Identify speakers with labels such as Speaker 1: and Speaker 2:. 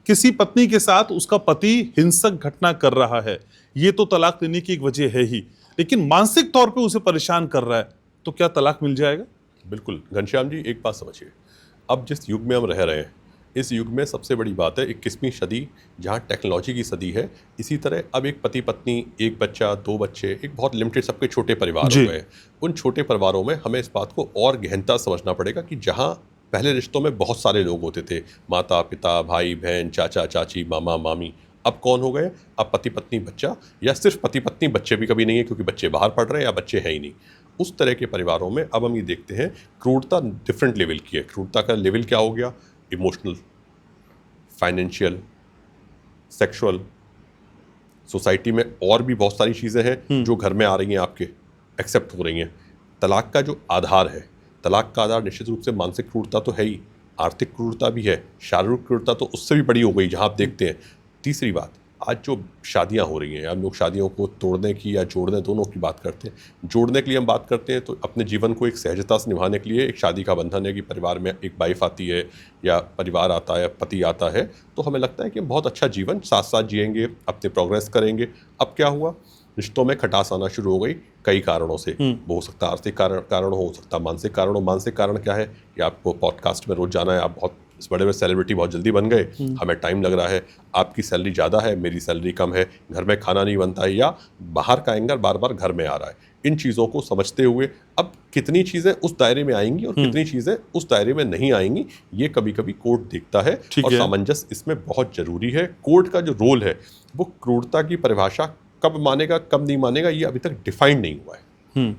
Speaker 1: किसी पत्नी के साथ उसका पति हिंसक घटना कर रहा है, ये तो तलाक लेने की एक वजह है ही, लेकिन मानसिक तौर पे उसे परेशान कर रहा है, तो क्या तलाक मिल जाएगा?
Speaker 2: बिल्कुल घनश्याम जी, एक बात समझिए, अब जिस युग में हम रह रहे हैं, इस युग में सबसे बड़ी बात है 21वीं सदी, जहाँ टेक्नोलॉजी की सदी है। इसी तरह अब एक पति पत्नी, एक बच्चा, 2 बच्चे, एक बहुत लिमिटेड सबके छोटे परिवार हो
Speaker 1: जी।
Speaker 2: गए। उन छोटे परिवारों में हमें इस बात को और गहनता समझना पड़ेगा कि जहाँ पहले रिश्तों में बहुत सारे लोग होते थे, माता पिता, भाई बहन, चाचा चाची, मामा मामी, अब कौन हो गए? अब पति पत्नी बच्चा, या सिर्फ पति पत्नी, बच्चे भी कभी नहीं है क्योंकि बच्चे बाहर पढ़ रहे हैं या बच्चे हैं ही नहीं। उस तरह के परिवारों में अब हम ये देखते हैं क्रूरता डिफरेंट लेवल की है। क्रूरता का लेवल क्या हो गया? Emotional, financial, sexual. सोसाइटी में और भी बहुत सारी चीज़ें हैं जो घर में आ रही हैं, आपके एक्सेप्ट हो रही हैं। तलाक का जो आधार है, तलाक का आधार निश्चित रूप से मानसिक क्रूरता तो है ही, आर्थिक क्रूरता भी है, शारीरिक क्रूरता तो उससे भी बड़ी हो गई जहाँ आप देखते हैं। तीसरी बात, आज जो शादियाँ हो रही हैं, हम लोग शादियों को तोड़ने की या जोड़ने, दोनों की बात करते हैं। जोड़ने के लिए हम बात करते हैं तो अपने जीवन को एक सहजता से निभाने के लिए एक शादी का बंधन है कि परिवार में एक वाइफ आती है या परिवार आता है, पति आता है, तो हमें लगता है कि हम बहुत अच्छा जीवन साथ साथ जिएंगे, अपने प्रोग्रेस करेंगे। अब क्या हुआ? रिश्तों में खटास आना शुरू हो गई कई कारणों से। वो हो सकता है आर्थिक कारण हो सकता है मानसिक कारण हो। मानसिक कारण क्या है कि आपको पॉडकास्ट में रोज जाना है, आप बहुत बड़े बड़े सेलिब्रिटी बहुत जल्दी बन गए, हमें टाइम लग रहा है, आपकी सैलरी ज़्यादा है, मेरी सैलरी कम है, घर में खाना नहीं बनता है, या बाहर का एंगर बार बार घर में आ रहा है। इन चीज़ों को समझते हुए अब कितनी चीज़ें उस दायरे में आएंगी और कितनी चीज़ें उस दायरे में नहीं आएंगी, ये कभी कभी कोर्ट देखता है। और सामंजस्य इसमें बहुत ज़रूरी है। कोर्ट का जो रोल है वो क्रूरता की परिभाषा कब मानेगा कब नहीं मानेगा, ये अभी तक डिफाइंड नहीं हुआ है।